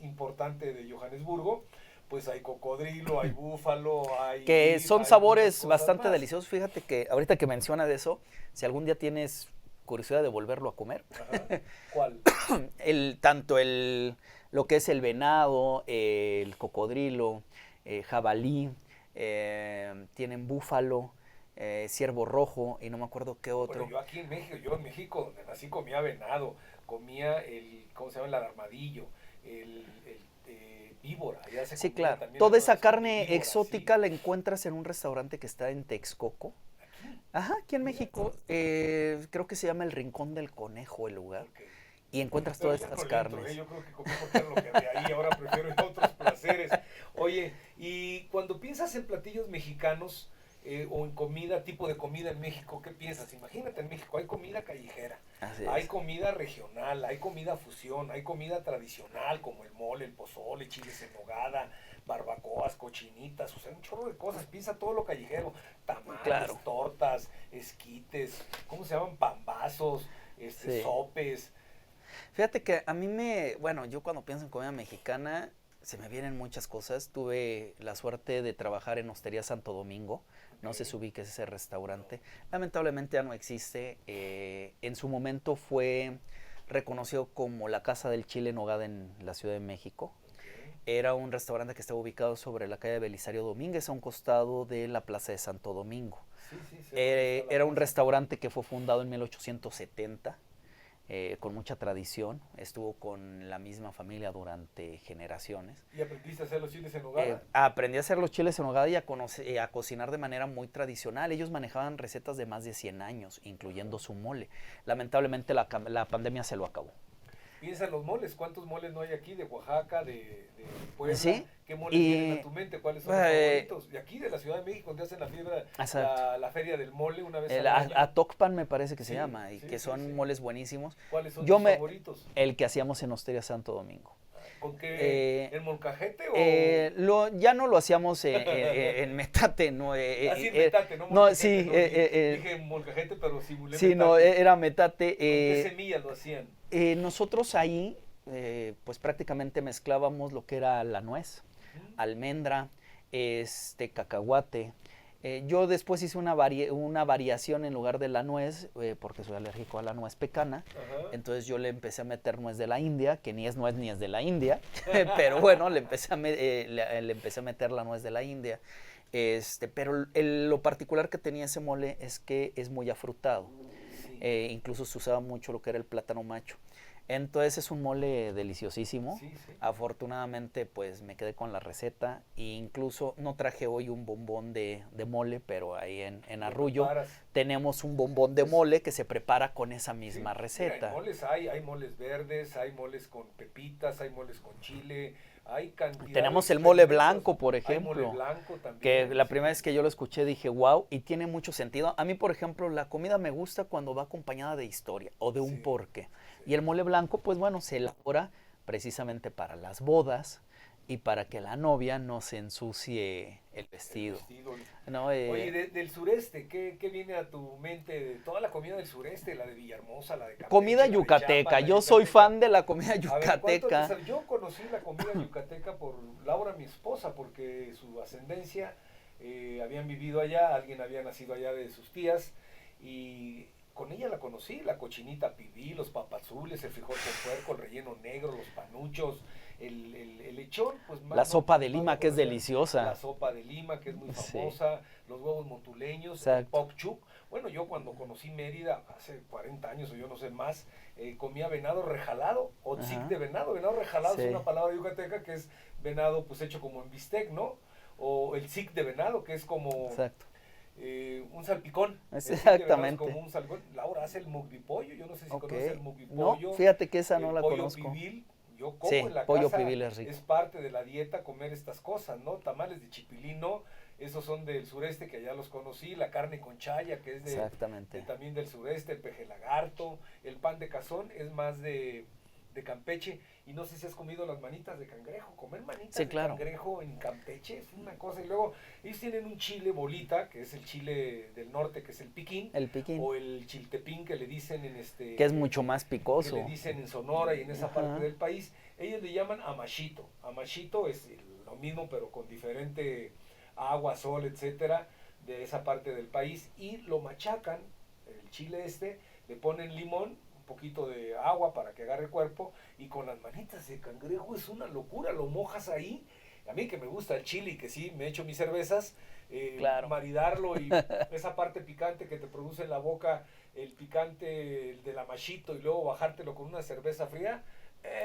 importante de Johannesburgo, pues hay cocodrilo, hay búfalo, hay Que beef, son hay muchas sabores cosas bastante más. deliciosos. Fíjate que ahorita que menciona de eso, si algún día tienes curiosidad de volverlo a comer, Ajá. ¿Cuál? tanto lo que es el venado, el cocodrilo, jabalí, tienen búfalo, ciervo rojo y no me acuerdo qué Bueno, otro. yo aquí en México, yo en México donde nací comía venado, comía ¿cómo se llama? El armadillo, víbora, allá se Sí, comía claro. también Toda alguna esa vez comí carne víbora, exótica sí. la encuentras en un restaurante que está en Texcoco. Aquí, Ajá, aquí en mira, México. Creo que se llama el Rincón del Conejo el lugar. ok. Y encuentras Pero todas ya estas no le entro, carnes. yo creo que comí porque era lo que había ahí, ahora prefiero ir a otros placeres. Oye, y cuando piensas en platillos mexicanos o en comida, tipo de comida en México, ¿qué piensas? Imagínate, en México hay comida callejera, Así hay es. comida regional, hay comida fusión, hay comida tradicional como el mole, el pozole, chiles en nogada, barbacoas, cochinitas, o sea, un chorro de cosas. Piensa todo lo callejero, tamales, Claro. tortas, esquites, ¿cómo se llaman? Pambazos, Sí. sopes. Fíjate que bueno, yo cuando pienso en comida mexicana, se me vienen muchas cosas. Tuve la suerte de trabajar en Hostería Santo Domingo. No sé si Ok. ubiques ese restaurante. Lamentablemente ya no existe. En su momento fue reconocido como la Casa del Chile en Nogada en la Ciudad de México. Ok. Era un restaurante que estaba ubicado sobre la calle Belisario Domínguez, a un costado de la Plaza de Santo Domingo. Sí, sí, sé dónde está la Era un plaza. restaurante que fue fundado en 1870, con mucha tradición. Estuvo con la misma familia durante generaciones. ¿Y aprendiste a hacer los chiles en nogada? Aprendí a hacer los chiles en nogada y a cocinar de manera muy tradicional. Ellos manejaban recetas de más de 100 años, incluyendo su mole. Lamentablemente la pandemia se lo acabó. Piensa en los moles. ¿Cuántos moles no hay aquí? De Oaxaca, de Puebla. Sí, ¿Qué moles vienen a y tu mente? ¿Cuáles son los favoritos? De aquí, de la Ciudad de México, donde hacen exacto. la feria del mole una vez El al año. Atocpan me parece que se Sí, llama, y sí, que sí, son sí. moles buenísimos. ¿Cuáles son Yo tus me, favoritos? el que hacíamos en Hostería Santo Domingo. ¿Con qué? Eh, ¿En molcajete o...? ya no lo hacíamos en metate, no, Así en metate, no no, molcajete, sí, no. Dije molcajete, pero simulé sí, no, metate. era metate. ¿Con qué semillas lo hacían? Nosotros ahí, pues prácticamente mezclábamos lo que era la nuez, Ujú. almendra, cacahuate. Yo después hice una variación en lugar de la nuez, porque soy alérgico a la nuez pecana. Ajá. Entonces yo le empecé a meter nuez de la India, que ni es nuez ni es de la India, pero bueno, le empecé a meter la nuez de la India. Pero lo particular que tenía ese mole es que es muy afrutado. Sí. Incluso se usaba mucho lo que era el plátano macho. Entonces es un mole deliciosísimo. Sí, sí. Afortunadamente pues me quedé con la receta e incluso no traje hoy un bombón de mole, pero ahí en Lo Arrullo preparas. tenemos un bombón de mole que se prepara con esa Sí, misma mira, receta. en moles hay moles verdes, hay moles con pepitas, hay moles con chile, hay cantidad Tenemos de el mole experimentos. blanco, por Hay mole ejemplo, blanco que también, la sí. primera vez que yo lo escuché dije, wow, y tiene mucho sentido. A mí, por ejemplo, la comida me gusta cuando va acompañada de historia o de un Sí, porqué. sí. Y el mole blanco, pues bueno, se elabora precisamente para las bodas y para que la novia no se ensucie el El vestido. vestido. ¿No? Oye, del sureste, ¿qué viene a tu mente de toda la comida del sureste? La de Villahermosa, la de Campeche, Comida la de yucateca. Chiapas, la Yo soy yucateca. fan de la comida A ver, ¿cuánto te yucateca. sabe? Yo conocí la comida yucateca por Laura, mi esposa, porque su ascendencia habían vivido allá, alguien había nacido allá de sus tías, y con ella la conocí, la cochinita pibil, los papazules, el frijol con puerco, el relleno negro, los panuchos, el lechón, pues más... La sopa de más Lima, lo que es conocen. deliciosa. La sopa de Lima, que es muy Sí. famosa, los huevos montuleños, el Exacto. pok chuk. Bueno, yo cuando conocí Mérida, hace 40 años o yo no sé más, comía venado rejalado, o tzic Ajá. de venado. Venado rejalado Sí. es una palabra yucateca que es venado pues hecho como en bistec, ¿no? O el tzic de venado, que es como Exacto. un salpicón. El tzic de venado es Exactamente. como un salpicón. Laura hace el mugdipollo, yo no sé si Ok. conoces el No, mugdipollo. fíjate que esa no El la pollo conozco. pibil. Yo como Sí, en la pollo casa, pibil es rico. es parte de la dieta comer estas cosas, ¿no? Tamales de chipilino, esos son del sureste que allá los conocí, la carne con chaya que es Exactamente. también del sureste, el peje lagarto, el pan de cazón es más de Campeche, y no sé si has comido las manitas de cangrejo. Comer manitas Sí, de claro. cangrejo en Campeche es una cosa. Y luego ellos tienen un chile bolita, que es el chile del norte, que es el piquín, El piquín, o el chiltepín que le dicen en que es mucho más que picoso. le dicen en Sonora y en esa parte Ajá. del país. Ellos le llaman amachito. Amachito es lo mismo, pero con diferente agua, sol, etcétera, de esa parte del país, y lo machacan, el chile le ponen limón, un poquito de agua para que agarre cuerpo, y con las manitas de cangrejo es una locura, lo mojas ahí. A mí que me gusta el chile y que sí, me echo mis cervezas, Claro. maridarlo y esa parte picante que te produce en la boca, el picante del amachito, y luego bajártelo con una cerveza fría,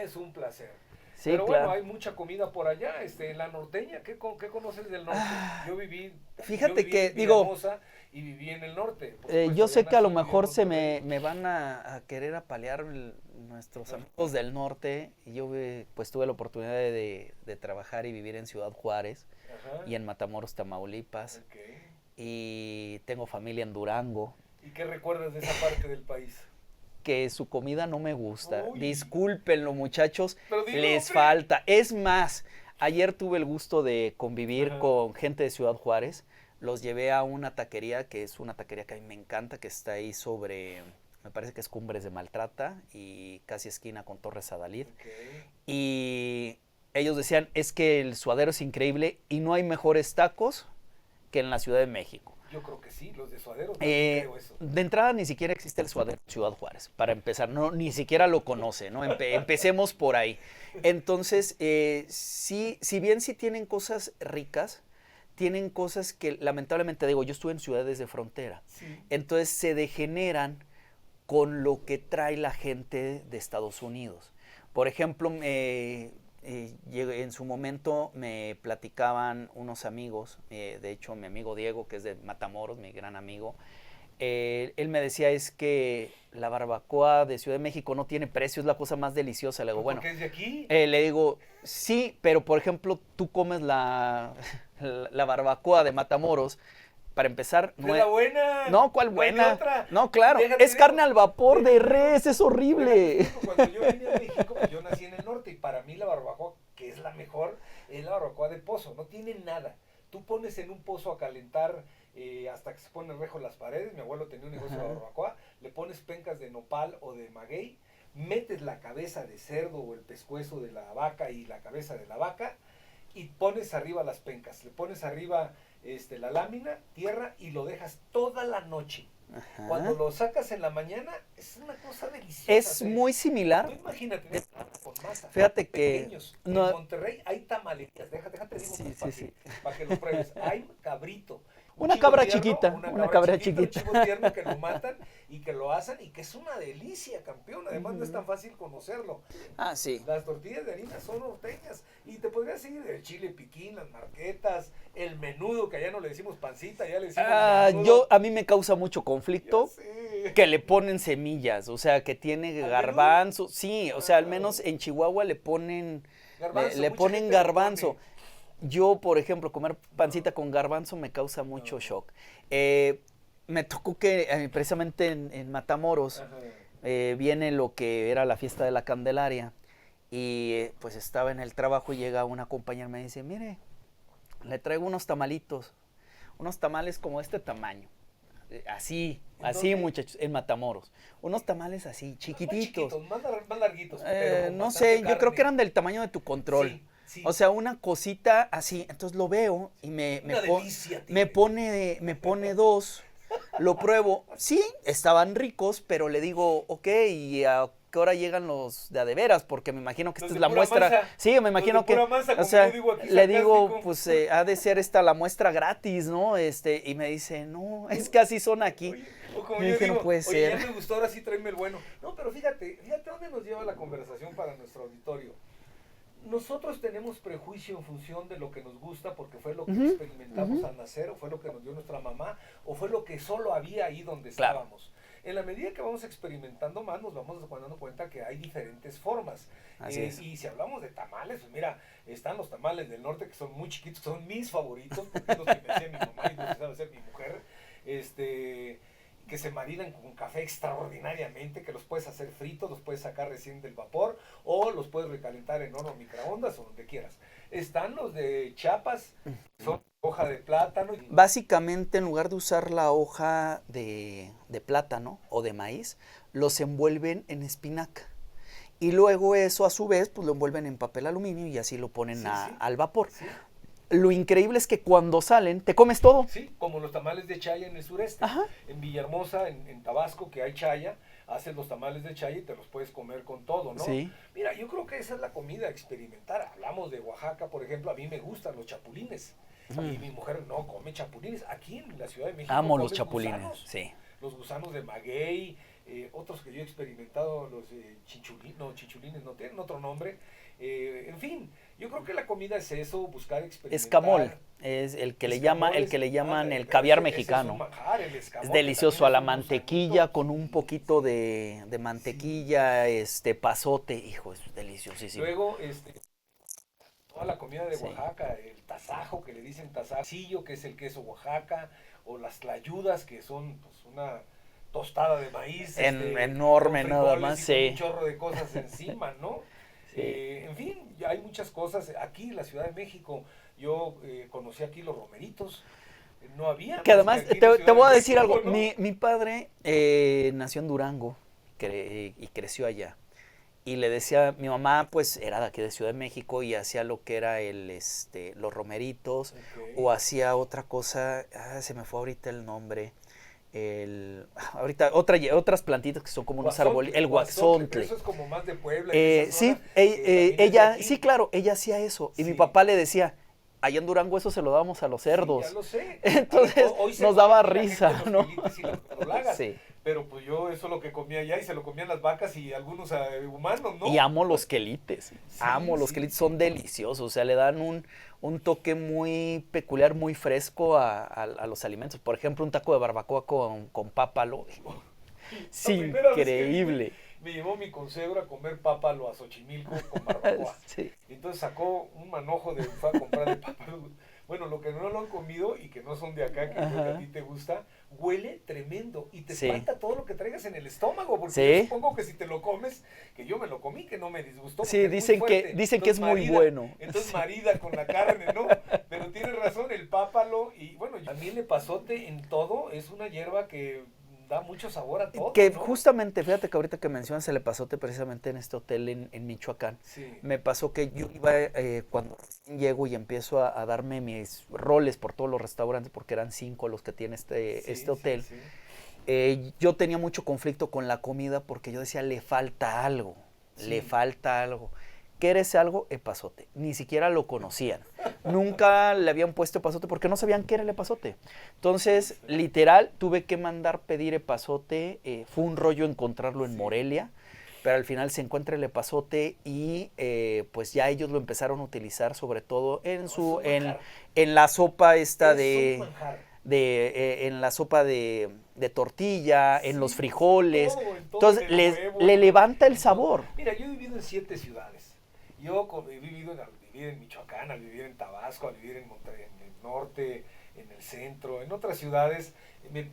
es un placer. Sí, Pero bueno, claro. hay mucha comida por allá, en la norteña. ¿Qué conoces del norte? Yo viví, yo Fíjate viví que, en digo, Villahermosa y viví en el norte. Por yo supuesto, sé había que a lo nacido y viví en mejor Monterrey. me van a querer apalear nuestros amigos del norte. Y yo pues tuve la oportunidad de trabajar y vivir en Ciudad Juárez Ajá. y en Matamoros, Tamaulipas. Ok. Y tengo familia en Durango, ¿Y qué recuerdas de esa parte del país? que su comida no me gusta. Uy. Discúlpenlo, muchachos, Pero dilo, les hombre. falta. Es más, ayer tuve el gusto de convivir Ajá. con gente de Ciudad Juárez. Los llevé a una taquería, que es una taquería que a mí me encanta, que está ahí sobre, me parece que es Cumbres de Maltrata y casi esquina con Torres Adalid. Ok. Y ellos decían, es que el suadero es increíble y no hay mejores tacos que en la Ciudad de México. Yo creo que sí, los de Suadero también creo eso. De entrada ni siquiera existe el suadero en Ciudad Juárez, para empezar, no, ni siquiera lo conoce, ¿no? Empecemos por ahí. Entonces, sí, si bien sí tienen cosas ricas, tienen cosas que lamentablemente, digo, yo estuve en ciudades de frontera, Sí. entonces se degeneran con lo que trae la gente de Estados Unidos. Por ejemplo, en su momento me platicaban unos amigos, de hecho mi amigo Diego, que es de Matamoros, mi gran amigo, él me decía es que la barbacoa de Ciudad de México no tiene precio, es la cosa más deliciosa. Le digo, bueno, ¿Porque es de aquí? le digo, sí, pero por ejemplo, tú comes la barbacoa de Matamoros, para empezar, ¡De la buena! No, ¿cuál No hay de buena? otra. No, claro, Déjate es digo, carne al vapor de déjate res, es horrible. Déjate digo, cuando yo vine a México, pues yo nací en el norte, y para mí la barbacoa, que es la mejor, es la barbacoa de pozo. No tiene nada. Tú pones en un pozo a calentar hasta que se ponen rejo las paredes. Mi abuelo tenía un negocio de barbacoa. Le pones pencas de nopal o de maguey, metes la cabeza de cerdo o el pescuezo de la vaca y la cabeza de la vaca, y pones arriba las pencas. Le pones arriba la lámina, tierra, y lo dejas toda la noche. Ajá. Cuando lo sacas en la mañana, es una cosa deliciosa. Es muy similar. Tú imagínate, con masa. Fíjate que Pequeños. no- En Monterrey hay tamalerías. Déjate digo, Sí, pues, sí, para que lo pruebes. Hay cabrito. Un Una chivo cabra tierno, chiquita, una cabra chiquita. Un chivo tierno que lo matan y que lo asan, y que es una delicia, campeón. Además, no es tan fácil conocerlo. Ah, sí. Las tortillas de harina son norteñas. Y te podría seguir el chile piquín, las marquetas, el menudo, que allá no le decimos pancita, ya le decimos menudo. A mí me causa mucho conflicto Ya sé. que le ponen semillas, o sea, que tiene ¿Al garbanzo. Sí, o sea, al Ah. menos en Chihuahua le ponen Garbanzo, le mucha ponen gente lo garbanzo. pone. Yo, por ejemplo, comer pancita con garbanzo me causa mucho shock. Me tocó que precisamente en Matamoros Ajá. viene lo que era la fiesta de la Candelaria, y pues estaba en el trabajo y llega una compañera y me dice, mire, le traigo unos tamalitos, unos tamales como de este tamaño. Así, ¿En así dónde? muchachos, en Matamoros. Unos tamales así, chiquititos. Más larguitos. Pero con No bastante sé, yo creo que carne. eran del tamaño de tu control. Sí, sí. O sea, una cosita así. Entonces lo veo y Una delicia, tío. me pone dos. Lo pruebo. Sí, estaban ricos, pero le digo, ok, ¿y a que ahora llegan los de a de veras, porque me imagino que Los esta de es la pura muestra. masa. Sí, me imagino Los de que, pura masa, o como sea, yo digo aquí, le digo, sarcástico. pues ha de ser esta la muestra gratis, ¿no? Y me dice, no, es que así son aquí. Oye, o como Me yo dije, digo, no puede oye, ser. ya me gustó, ahora sí tráeme el bueno. No, pero fíjate dónde nos lleva la conversación para nuestro auditorio. Nosotros tenemos prejuicio en función de lo que nos gusta porque fue lo que experimentamos al nacer, o fue lo que nos dio nuestra mamá, o fue lo que solo había ahí donde Claro. estábamos. En la medida que vamos experimentando más, nos vamos dando cuenta que hay diferentes formas. Así es. Y si hablamos de tamales, pues mira, están los tamales del norte que son muy chiquitos, son mis favoritos, porque es los que me hacía mi mamá y los que sabe hacer mi mujer. Que se marinan con café extraordinariamente, que los puedes hacer fritos, los puedes sacar recién del vapor, o los puedes recalentar en horno microondas o donde quieras. Están los de Chiapas, que son hoja de plátano. Básicamente, en lugar de usar la hoja de plátano o de maíz, los envuelven en espinaca. Y luego eso, a su vez, pues lo envuelven en papel aluminio y así lo ponen al vapor. Sí. Lo increíble es que cuando salen, te comes todo. Sí, como los tamales de chaya en el sureste. Ajá. En Villahermosa, en Tabasco, que hay chaya, hacen los tamales de chaya y te los puedes comer con todo, ¿no? Sí. Mira, yo creo que esa es la comida, experimentar. Hablamos de Oaxaca, por ejemplo, a mí me gustan los chapulines. A mí mi mujer no come chapulines. Aquí en la Ciudad de México Amo los comen chapulines, gusanos. sí. Los gusanos de maguey, otros que yo he experimentado, los chinchulines, no tienen otro nombre. En fin, yo creo que la comida es eso, buscar experimentar. Escamol es el que le llaman el caviar mexicano. Es un manjar, el escamol, Es delicioso, a la también es un mantequilla gusanito. con un poquito de mantequilla, pasote, hijo, es deliciosísimo. Luego, toda la comida de Sí. Oaxaca, el tasajo que le dicen tazacillo, que es el queso Oaxaca, o las tlayudas, que son pues, una tostada de maíz. Enorme con nada frijoles más, y con sí. un chorro de cosas encima, ¿no? Sí. En fin, ya hay muchas cosas. Aquí en la Ciudad de México, yo conocí aquí los romeritos. No había. Que más además, aquí en la te Ciudad voy a de decir México, algo, ¿no? mi padre nació en Durango y creció allá. Y le decía, mi mamá pues era de aquí de Ciudad de México y hacía lo que era los romeritos, Ok. o hacía otra cosa, se me fue ahorita el nombre, ahorita otras plantitas que son como unos árboles, el guaxontle. Eso es como más de Puebla. En esa Sí, zona, también es de ella, aquí. sí, claro, ella hacía eso. Y mi Sí. papá le decía, allá en Durango eso se lo dábamos a los cerdos. Sí, ya lo sé. Entonces, Hoy se nos come daba aquí la risa, gente ¿no? los quelites y las verdolagas, Sí. Pero pues yo eso es lo que comía allá y se lo comían las vacas y algunos humanos, ¿no? Y amo los quelites. Sí, Amo los sí, quelites, sí. son deliciosos. O sea, le dan un toque muy peculiar, muy fresco a los alimentos. Por ejemplo, un taco de barbacoa con pápalo. Es La primera vez que increíble. me llevó mi consuegro a comer pápalo a Xochimilco con barbacoa. Sí. Entonces sacó un manojo fue a comprar de pápalo. Bueno, lo que no lo han comido y que no son de acá, que creo que a Ajá. ti te gusta, huele tremendo y te Sí. espanta todo lo que traigas en el estómago, porque Sí. yo supongo que si te lo comes, que yo me lo comí, que no me disgustó. Sí, porque es muy dicen fuerte. dicen que es muy Entonces, bueno. Entonces Sí. marida con la carne, ¿no? Pero tienes razón, el pápalo y bueno, también el epazote en todo es una hierba que da mucho sabor a todo, Que ¿no? justamente, fíjate que ahorita que mencionas el epazote precisamente en este hotel en Michoacán, Sí. me pasó que yo iba, cuando recién llego y empiezo a darme mis roles por todos los restaurantes, porque eran 5 los que tiene Sí, este hotel, sí, sí. yo tenía mucho conflicto con la comida porque yo decía, le falta algo, le Sí. falta algo. ¿Qué era ese algo? Epazote. Ni siquiera lo conocían. Nunca le habían puesto epazote porque no sabían qué era el epazote. Entonces, literal, tuve que mandar pedir epazote. Fue un rollo encontrarlo en Sí. Morelia, pero al final se encuentra el epazote y pues ya ellos lo empezaron a utilizar sobre todo en Es un manjar. en la sopa esta Es un manjar. en la sopa de tortilla, en los Sí, frijoles. todo, en todo, Entonces en el huevo, le levanta el en todo. sabor. Mira, yo he vivido en 7 ciudades. He vivido al vivir en Michoacán, al vivir en Tabasco, al vivir en Monterrey, en el norte, en el centro, en otras ciudades. Me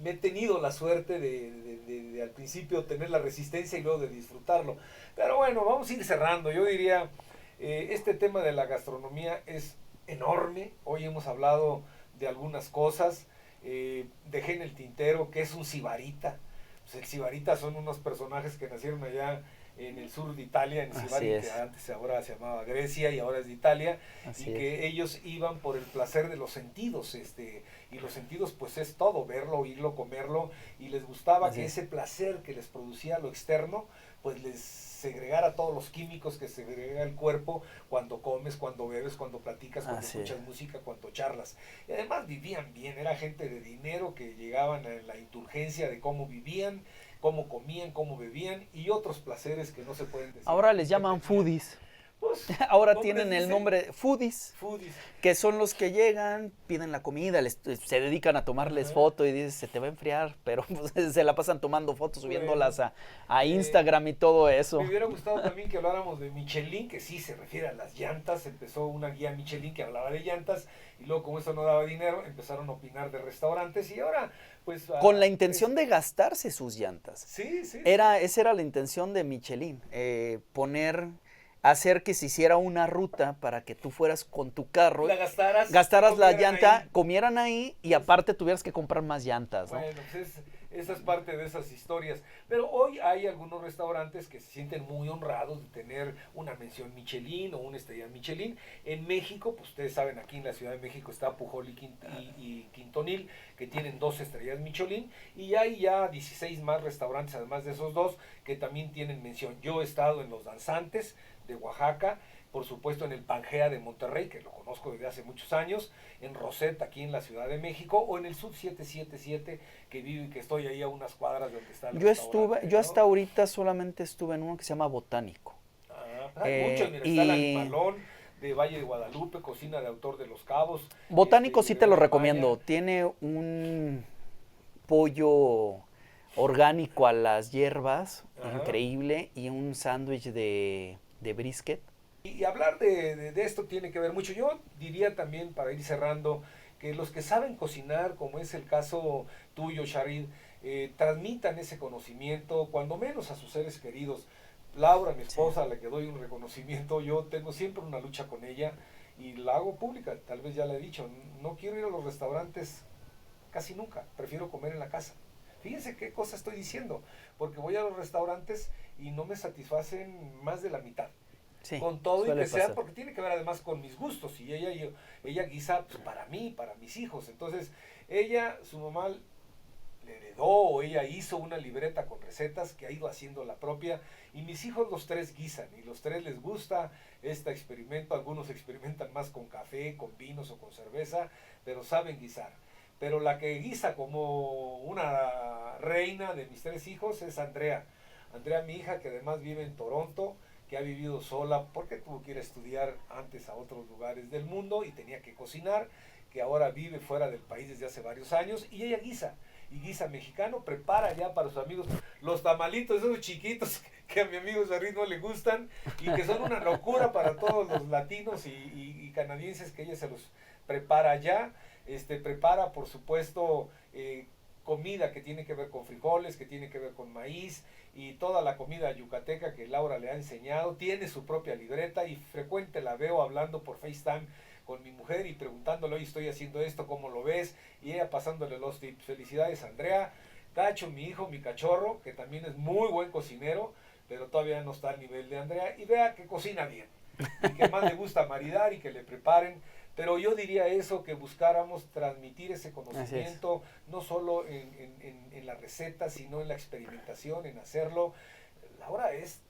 he tenido la suerte de al principio tener la resistencia y luego de disfrutarlo. Pero bueno, vamos a ir cerrando. Yo diría, este tema de la gastronomía es enorme. Hoy hemos hablado de algunas cosas. Dejé en el tintero que es un sibarita. Pues el sibarita son unos personajes que nacieron allá en el sur de Italia, en Así Sibari, que es. antes ahora se llamaba Grecia y ahora es de Italia, Así y es. que ellos iban por el placer de los sentidos, y los sentidos pues es todo, verlo, oírlo, comerlo, y les gustaba Así que es. ese placer que les producía lo externo, pues les segregara todos los químicos que segrega el cuerpo cuando comes, cuando bebes, cuando platicas, cuando Así es. escuchas música, cuando charlas. Y además vivían bien, era gente de dinero que llegaban a la indulgencia de cómo vivían, cómo comían, cómo bebían y otros placeres que no se pueden decir Ahora aquí les que llaman tenían. foodies. Pues, Ahora nombres tienen el dicen, nombre foodies, foodies. que son los que llegan, piden la comida, se dedican a tomarles Ajá. foto y dices, se te va a enfriar, pero pues, se la pasan tomando fotos, Bueno, subiéndolas a eh, Instagram y todo me eso. hubiera gustado también que habláramos de Michelin, que sí se refiere a las llantas. Empezó una guía Michelin que hablaba de llantas y luego como eso no daba dinero, empezaron a opinar de restaurantes y ahora pues Con la intención de gastarse sus llantas. sí, sí, sí. Esa era la intención de Michelin, hacer que se hiciera una ruta para que tú fueras con tu carro, La gastaras, gastaras la comieran llanta, ahí. comieran ahí y aparte tuvieras que comprar más llantas, ¿no? Bueno, pues esa es parte de esas historias. Pero hoy hay algunos restaurantes que se sienten muy honrados de tener una mención Michelin o una estrella Michelin. En México, pues ustedes saben, aquí en la Ciudad de México está Pujol y Quintonil, que tienen 2 estrellas Michelin. Y hay ya 16 más restaurantes, además de esos dos, que también tienen mención. Yo he estado en Los Danzantes de Oaxaca, por supuesto en el Pangea de Monterrey, que lo conozco desde hace muchos años, en Rosetta, aquí en la Ciudad de México, o en el Sub 777, que estoy ahí a unas cuadras de donde está el restaurante, Yo ¿no? hasta ahorita solamente estuve en uno que se llama Botánico. Hay muchos, mira, está el Y Animalón de Valle de Guadalupe, cocina de autor de Los Cabos, Botánico sí te lo Gregorio recomiendo. Maya. Tiene un pollo orgánico a las hierbas, Ajá. increíble, y un sándwich de brisket. Y hablar de esto tiene que ver mucho. Yo diría también, para ir cerrando, que los que saben cocinar, como es el caso tuyo, Sharid, transmitan ese conocimiento, cuando menos a sus seres queridos. Laura, mi Sí. esposa, a la que doy un reconocimiento, yo tengo siempre una lucha con ella y la hago pública, tal vez ya le he dicho, no quiero ir a los restaurantes casi nunca, prefiero comer en la casa. Fíjense qué cosa estoy diciendo, porque voy a los restaurantes y no me satisfacen más de la mitad Sí, con todo y suele que sea pasar. porque tiene que ver además con mis gustos y ella guisa pues, para mí, para mis hijos. Entonces, su mamá le heredó o ella hizo una libreta con recetas que ha ido haciendo la propia y mis hijos los tres guisan y los tres les gusta este experimento. Algunos experimentan más con café, con vinos o con cerveza, pero saben guisar. Pero la que guisa como una reina de mis 3 hijos es Andrea. Andrea, mi hija, que además vive en Toronto, que ha vivido sola porque tuvo que ir a estudiar antes a otros lugares del mundo y tenía que cocinar, que ahora vive fuera del país desde hace varios años y ella guisa. Y guisa mexicano, prepara ya para sus amigos los tamalitos, esos chiquitos que a mi amigo Sarri no le gustan y que son una locura para todos los latinos y canadienses, que ella se los prepara ya. Prepara, por supuesto, comida que tiene que ver con frijoles, que tiene que ver con maíz y toda la comida yucateca que Laura le ha enseñado. Tiene su propia libreta y frecuente la veo hablando por FaceTime con mi mujer y preguntándole, hoy estoy haciendo esto, ¿cómo lo ves? Y ella pasándole los tips. Felicidades, Andrea. Cacho, mi hijo, mi cachorro, que también es muy buen cocinero, pero todavía no está al nivel de Andrea. Y vea que cocina bien y que más le gusta maridar y que le preparen. Pero yo diría eso, que buscáramos transmitir ese conocimiento, no solo en la receta, sino en la experimentación, en hacerlo. Laura es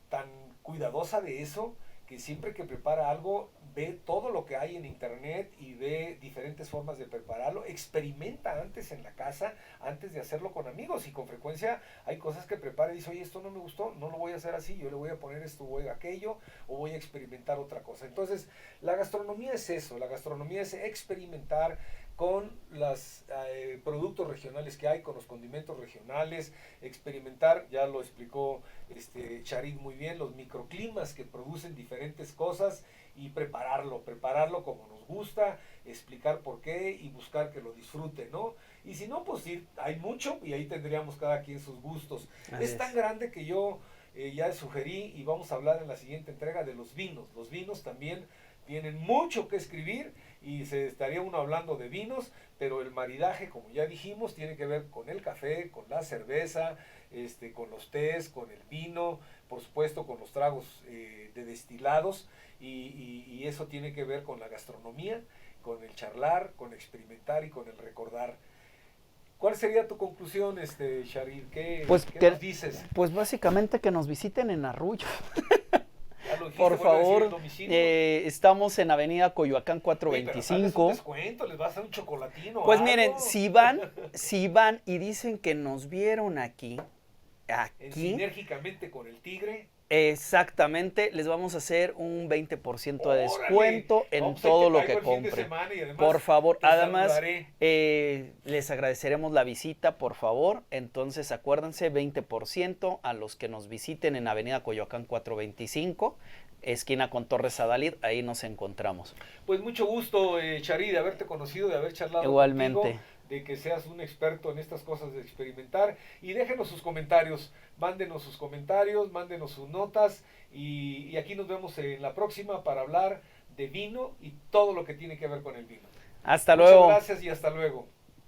tan cuidadosa de eso que siempre que prepara algo ve todo lo que hay en internet y ve diferentes formas de prepararlo, experimenta antes en la casa, antes de hacerlo con amigos y con frecuencia hay cosas que prepara y dice, oye, esto no me gustó, no lo voy a hacer así, yo le voy a poner esto o aquello o voy a experimentar otra cosa. Entonces, la gastronomía es eso, la gastronomía es experimentar con los productos regionales que hay, con los condimentos regionales, experimentar, ya lo explicó Charid muy bien, los microclimas que producen diferentes cosas y prepararlo como nos gusta, explicar por qué y buscar que lo disfruten, ¿no? Y si no, pues sí, hay mucho y ahí tendríamos cada quien sus gustos. Es tan grande que yo ya sugerí y vamos a hablar en la siguiente entrega de los vinos. Los vinos también tienen mucho que escribir y se estaría uno hablando de vinos, pero el maridaje, como ya dijimos, tiene que ver con el café, con la cerveza, con los tés, con el vino, por supuesto con los tragos de destilados, y eso tiene que ver con la gastronomía, con el charlar, con experimentar y con el recordar. ¿Cuál sería tu conclusión, Sharir? ¿Qué nos dices? Pues básicamente que nos visiten en Arrullo. Ya lo dijiste, Por vuelve a decir el favor, domicilio. estamos en Avenida Coyoacán Oye, pero dales 425. un descuento, les vas a dar un chocolatino. Pues algo. miren, si van y dicen que nos vieron aquí, Sinérgicamente con el Tigre. exactamente, les vamos a hacer un 20% de ¡Órale! descuento en Vamos, todo te lo traigo que el fin de compren. semana y además Por favor, te además saludaré. les agradeceremos la visita, por favor. Entonces acuérdense, 20% a los que nos visiten en Avenida Coyoacán 425, esquina con Torres Adalid, ahí nos encontramos. Pues mucho gusto, Charí, de haberte conocido, de haber charlado Igualmente. contigo, de que seas un experto en estas cosas de experimentar. Y déjenos sus comentarios, mándenos sus comentarios, mándenos sus notas. Y aquí nos vemos en la próxima para hablar de vino y todo lo que tiene que ver con el vino. Hasta Muchas luego. gracias y hasta luego.